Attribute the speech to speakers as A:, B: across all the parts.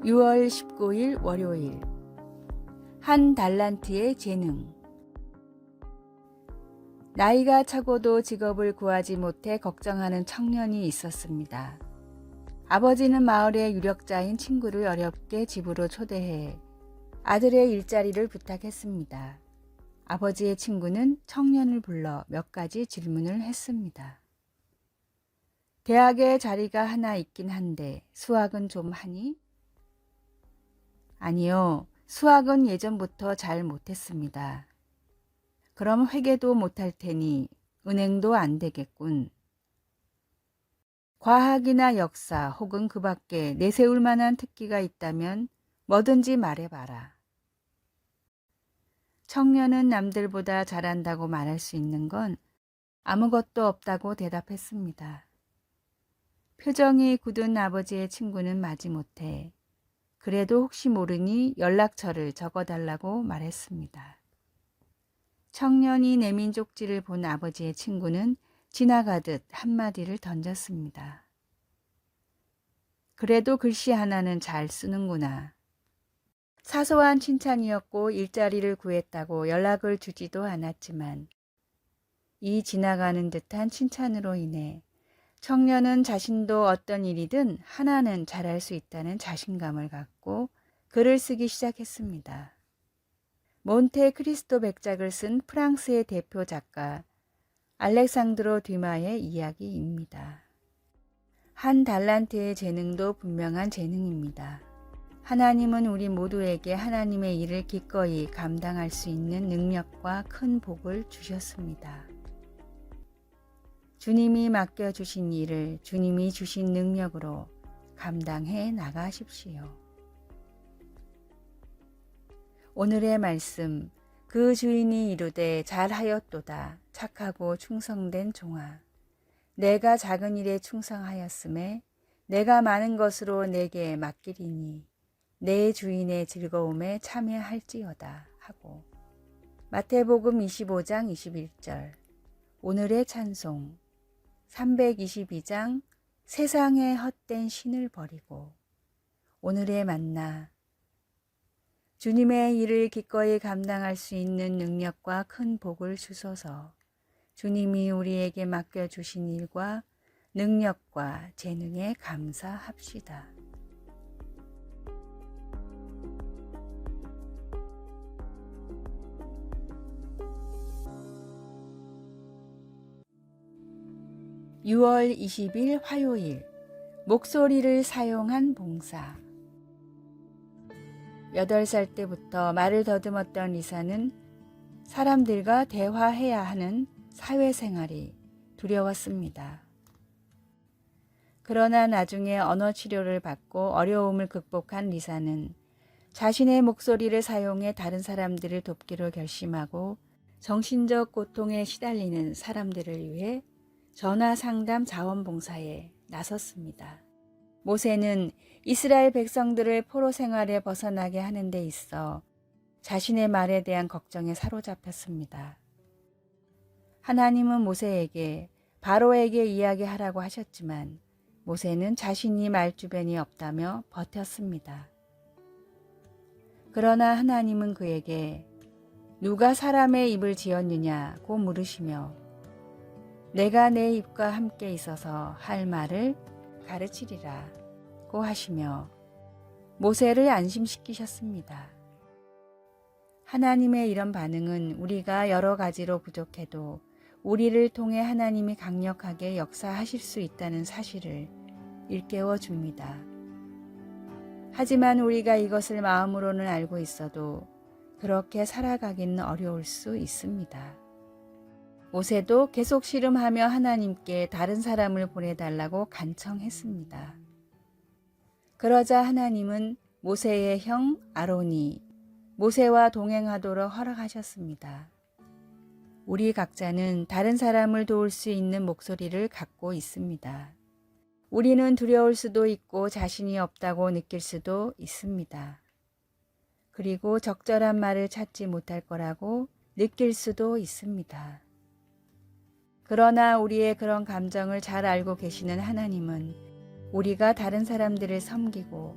A: 6월 19일 월요일. 한 달란트의 재능. 나이가 차고도 직업을 구하지 못해 걱정하는 청년이 있었습니다. 아버지는 마을의 유력자인 친구를 어렵게 집으로 초대해 아들의 일자리를 부탁했습니다. 아버지의 친구는 청년을 불러 몇 가지 질문을 했습니다. 대학에 자리가 하나 있긴 한데 수학은 좀 하니? 아니요, 수학은 예전부터 잘 못했습니다. 그럼 회계도 못할 테니 은행도 안 되겠군. 과학이나 역사 혹은 그 밖에 내세울 만한 특기가 있다면 뭐든지 말해봐라. 청년은 남들보다 잘한다고 말할 수 있는 건 아무것도 없다고 대답했습니다. 표정이 굳은 아버지의 친구는 마지못해 그래도 혹시 모르니 연락처를 적어달라고 말했습니다. 청년이 내민 쪽지를 본 아버지의 친구는 지나가듯 한마디를 던졌습니다. 그래도 글씨 하나는 잘 쓰는구나. 사소한 칭찬이었고 일자리를 구했다고 연락을 주지도 않았지만 이 지나가는 듯한 칭찬으로 인해 청년은 자신도 어떤 일이든 하나는 잘할 수 있다는 자신감을 갖고 글을 쓰기 시작했습니다. 몬테 크리스토 백작을 쓴 프랑스의 대표 작가 알렉상드로 듀마의 이야기입니다. 한 달란트의 재능도 분명한 재능입니다. 하나님은 우리 모두에게 하나님의 일을 기꺼이 감당할 수 있는 능력과 큰 복을 주셨습니다. 주님이 맡겨주신 일을 주님이 주신 능력으로 감당해 나가십시오. 오늘의 말씀, 그 주인이 이르되 잘하였도다 착하고 충성된 종아. 내가 작은 일에 충성하였음에 내가 많은 것으로 내게 맡기리니 내 주인의 즐거움에 참여할지어다 하고. 마태복음 25장 21절. 오늘의 찬송 322장 세상의 헛된 신을 버리고. 오늘의 만나 주님의 일을 기꺼이 감당할 수 있는 능력과 큰 복을 주소서. 주님이 우리에게 맡겨주신 일과 능력과 재능에 감사합시다. (6월 20일) 화요일. 목소리를 사용한 봉사. 8살 때부터 말을 더듬었던 리사는 사람들과 대화해야 하는 사회생활이 두려웠습니다. 그러나 나중에 언어 치료를 받고 어려움을 극복한 리사는 자신의 목소리를 사용해 다른 사람들을 돕기로 결심하고 정신적 고통에 시달리는 사람들을 위해 전화 상담 자원봉사에 나섰습니다. 모세는 이스라엘 백성들을 포로 생활에 벗어나게 하는 데 있어 자신의 말에 대한 걱정에 사로잡혔습니다. 하나님은 모세에게 바로에게 이야기하라고 하셨지만 모세는 자신이 말주변이 없다며 버텼습니다. 그러나 하나님은 그에게 누가 사람의 입을 지었느냐고 물으시며 내가 내 입과 함께 있어서 할 말을 가르치리라 고 하시며 모세를 안심시키셨습니다. 하나님의 이런 반응은 우리가 여러 가지로 부족해도 우리를 통해 하나님이 강력하게 역사하실 수 있다는 사실을 일깨워 줍니다. 하지만 우리가 이것을 마음으로는 알고 있어도 그렇게 살아가기는 어려울 수 있습니다. 모세도 계속 씨름하며 하나님께 다른 사람을 보내달라고 간청했습니다. 그러자 하나님은 모세의 형 아론이 모세와 동행하도록 허락하셨습니다. 우리 각자는 다른 사람을 도울 수 있는 목소리를 갖고 있습니다. 우리는 두려울 수도 있고 자신이 없다고 느낄 수도 있습니다. 그리고 적절한 말을 찾지 못할 거라고 느낄 수도 있습니다. 그러나 우리의 그런 감정을 잘 알고 계시는 하나님은 우리가 다른 사람들을 섬기고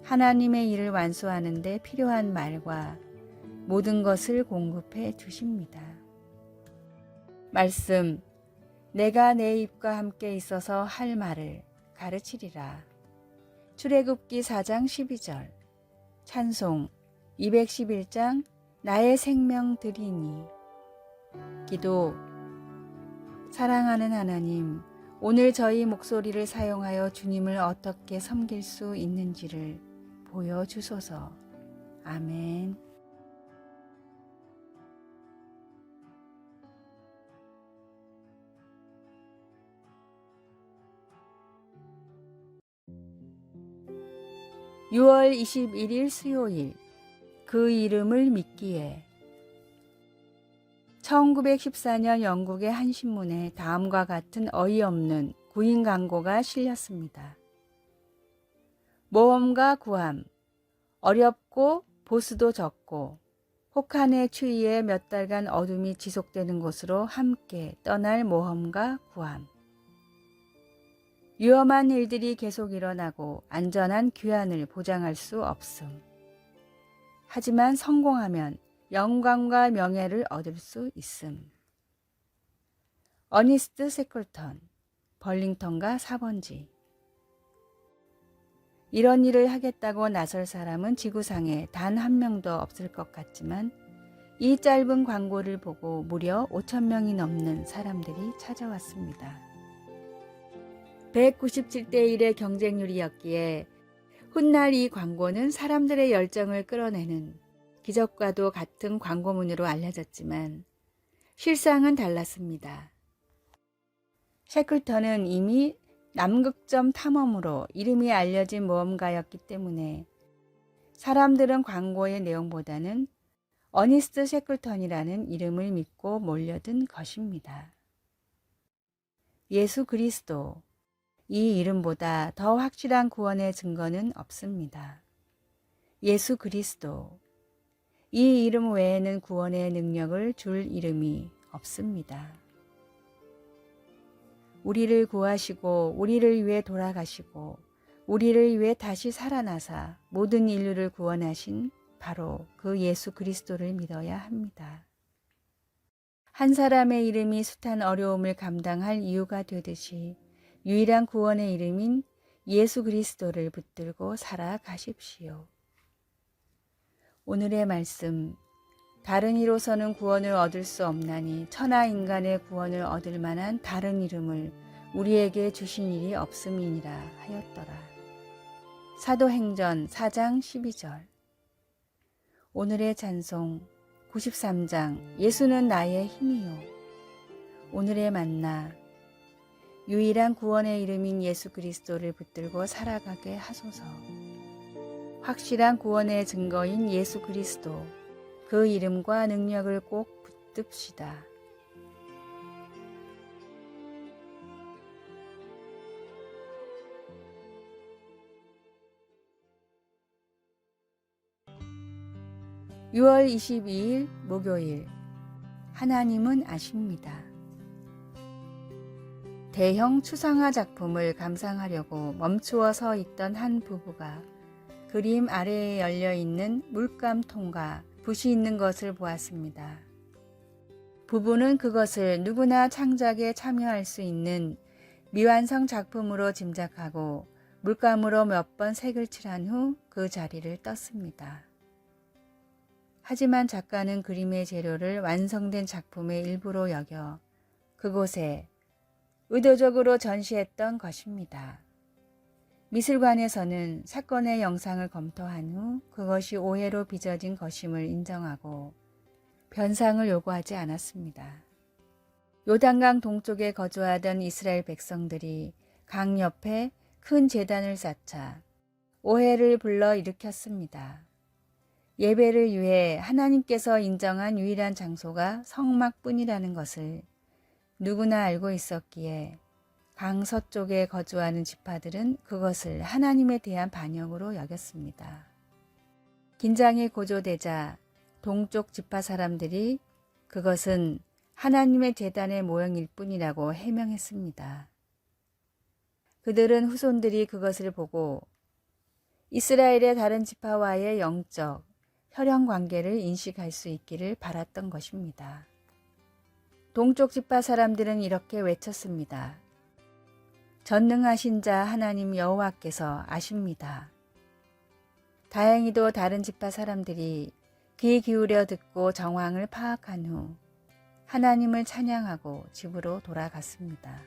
A: 하나님의 일을 완수하는 데 필요한 말과 모든 것을 공급해 주십니다. 말씀, 내가 내 입과 함께 있어서 할 말을 가르치리라. 출애굽기 4장 12절. 찬송 211장 나의 생명 드리니. 기도. 사랑하는 하나님, 오늘 저희 목소리를 사용하여 주님을 어떻게 섬길 수 있는지를 보여주소서. 아멘. (6월 21일) 수요일. 그 이름을 믿기에. 1914년 영국의 한 신문에 다음과 같은 어이없는 구인 광고가 실렸습니다. 모험가 구함. 어렵고 보수도 적고 혹한의 추위에 몇 달간 어둠이 지속되는 곳으로 함께 떠날 모험가 구함. 위험한 일들이 계속 일어나고 안전한 귀환을 보장할 수 없음. 하지만 성공하면 영광과 명예를 얻을 수 있음. 어니스트 세클턴, 벌링턴가 4번지. 이런 일을 하겠다고 나설 사람은 지구상에 단 한 명도 없을 것 같지만 이 짧은 광고를 보고 무려 5,000명이 넘는 사람들이 찾아왔습니다. 197대 1의 경쟁률이었기에 훗날 이 광고는 사람들의 열정을 끌어내는 기적과도 같은 광고문으로 알려졌지만 실상은 달랐습니다. 셰클턴은 이미 남극점 탐험으로 이름이 알려진 모험가였기 때문에 사람들은 광고의 내용보다는 어니스트 셰클턴이라는 이름을 믿고 몰려든 것입니다. 예수 그리스도, 이 이름보다 더 확실한 구원의 증거는 없습니다. 예수 그리스도, 이 이름 외에는 구원의 능력을 줄 이름이 없습니다. 우리를 구하시고 우리를 위해 돌아가시고 우리를 위해 다시 살아나사 모든 인류를 구원하신 바로 그 예수 그리스도를 믿어야 합니다. 한 사람의 이름이 숱한 어려움을 감당할 이유가 되듯이 유일한 구원의 이름인 예수 그리스도를 붙들고 살아가십시오. 오늘의 말씀, 다른 이로서는 구원을 얻을 수 없나니 천하 인간의 구원을 얻을 만한 다른 이름을 우리에게 주신 일이 없음이니라 하였더라. 사도행전 4장 12절. 오늘의 찬송 93장 예수는 나의 힘이요. 오늘의 만나, 유일한 구원의 이름인 예수 그리스도를 붙들고 살아가게 하소서. 확실한 구원의 증거인 예수 그리스도, 그 이름과 능력을 꼭 붙듭시다. (6월 22일) 목요일. 하나님은 아십니다. 대형 추상화 작품을 감상하려고 멈추어 서 있던 한 부부가 그림 아래에 열려있는 물감통과 붓이 있는 것을 보았습니다. 부부는 그것을 누구나 창작에 참여할 수 있는 미완성 작품으로 짐작하고 물감으로 몇 번 색을 칠한 후 그 자리를 떴습니다. 하지만 작가는 그림의 재료를 완성된 작품의 일부로 여겨 그곳에 의도적으로 전시했던 것입니다. 미술관에서는 사건의 영상을 검토한 후 그것이 오해로 빚어진 것임을 인정하고 변상을 요구하지 않았습니다. 요단강 동쪽에 거주하던 이스라엘 백성들이 강 옆에 큰 제단을 쌓자 오해를 불러 일으켰습니다. 예배를 위해 하나님께서 인정한 유일한 장소가 성막뿐이라는 것을 누구나 알고 있었기에 강 서쪽에 거주하는 지파들은 그것을 하나님에 대한 반역으로 여겼습니다. 긴장이 고조되자 동쪽 지파 사람들이 그것은 하나님의 제단의 모형일 뿐이라고 해명했습니다. 그들은 후손들이 그것을 보고 이스라엘의 다른 지파와의 영적, 혈연 관계를 인식할 수 있기를 바랐던 것입니다. 동쪽 지파 사람들은 이렇게 외쳤습니다. 전능하신 자 하나님 여호와께서 아십니다. 다행히도 다른 지파 사람들이 귀 기울여 듣고 정황을 파악한 후 하나님을 찬양하고 집으로 돌아갔습니다.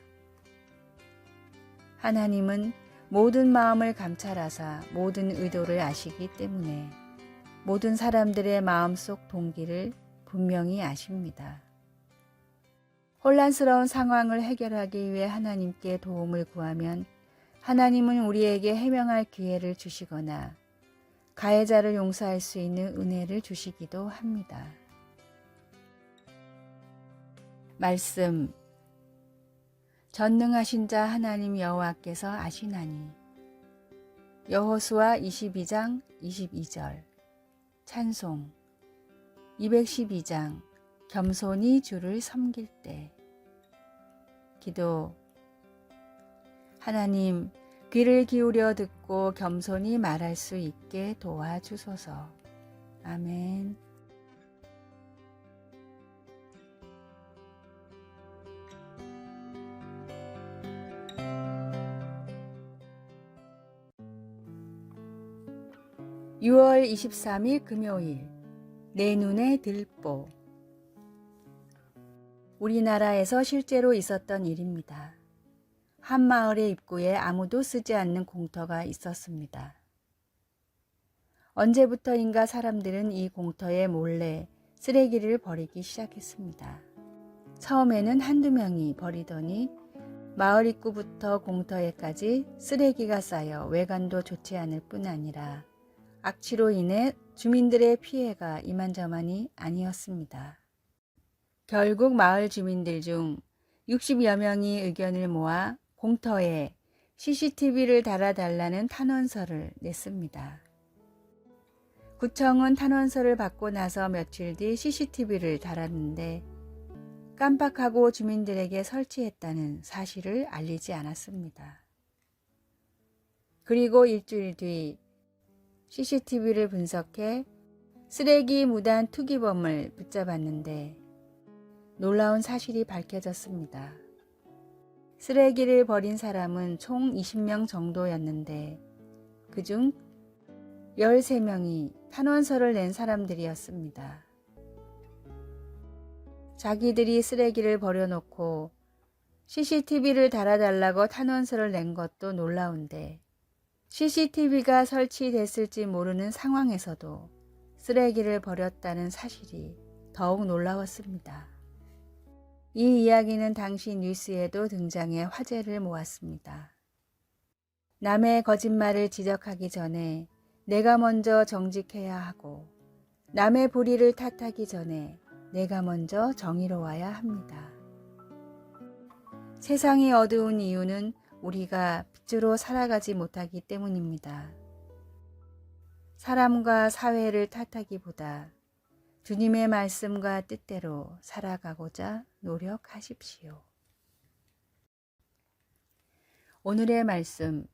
A: 하나님은 모든 마음을 감찰하사 모든 의도를 아시기 때문에 모든 사람들의 마음속 동기를 분명히 아십니다. 혼란스러운 상황을 해결하기 위해 하나님께 도움을 구하면 하나님은 우리에게 해명할 기회를 주시거나 가해자를 용서할 수 있는 은혜를 주시기도 합니다. 말씀. 전능하신 자 하나님 여호와께서 아시나니. 여호수아 22장 22절. 찬송. 212장 겸손히 주를 섬길 때. 기도. 하나님, 귀를 기울여 듣고 겸손히 말할 수 있게 도와주소서. 아멘. (6월 23일) 금요일. 내 눈에 들보. 우리나라에서 실제로 있었던 일입니다. 한 마을의 입구에 아무도 쓰지 않는 공터가 있었습니다. 언제부터인가 사람들은 이 공터에 몰래 쓰레기를 버리기 시작했습니다. 처음에는 한두 명이 버리더니 마을 입구부터 공터에까지 쓰레기가 쌓여 외관도 좋지 않을 뿐 아니라 악취로 인해 주민들의 피해가 이만저만이 아니었습니다. 결국 마을 주민들 중 60여 명이 의견을 모아 공터에 CCTV를 달아달라는 탄원서를 냈습니다. 구청은 탄원서를 받고 나서 며칠 뒤 CCTV를 달았는데 깜빡하고 주민들에게 설치했다는 사실을 알리지 않았습니다. 그리고 일주일 뒤 CCTV를 분석해 쓰레기 무단 투기범을 붙잡았는데 놀라운 사실이 밝혀졌습니다. 쓰레기를 버린 사람은 총 20명 정도였는데 그중 13명이 탄원서를 낸 사람들이었습니다. 자기들이 쓰레기를 버려놓고 CCTV를 달아달라고 탄원서를 낸 것도 놀라운데 CCTV가 설치됐을지 모르는 상황에서도 쓰레기를 버렸다는 사실이 더욱 놀라웠습니다. 이 이야기는 당시 뉴스에도 등장해 화제를 모았습니다. 남의 거짓말을 지적하기 전에 내가 먼저 정직해야 하고 남의 불의를 탓하기 전에 내가 먼저 정의로워야 합니다. 세상이 어두운 이유는 우리가 빛으로 살아가지 못하기 때문입니다. 사람과 사회를 탓하기보다 주님의 말씀과 뜻대로 살아가고자 노력하십시오. 오늘의 말씀.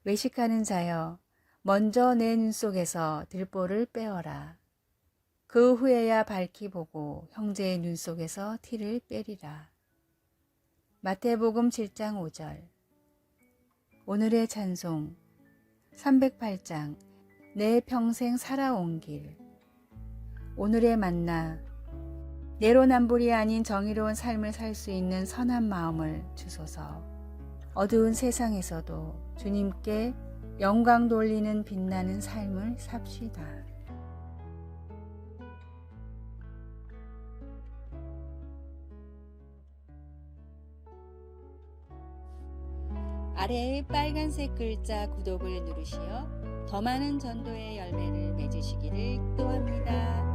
A: 외식하는 자여, 먼저 내 눈 속에서 들보를 빼어라. 그 후에야 밝히 보고 형제의 눈 속에서 티를 빼리라. 마태복음 7장 5절. 오늘의 찬송. 308장 내 평생 살아온 길. 오늘의 만나. 내로남불이 아닌 정의로운 삶을 살 수 있는 선한 마음을 주소서. 어두운 세상에서도 주님께 영광 돌리는 빛나는 삶을 삽시다. 아래의 빨간색 글자 구독을 누르시어 더 많은 전도의 열매를 맺으시기를 기도합니다.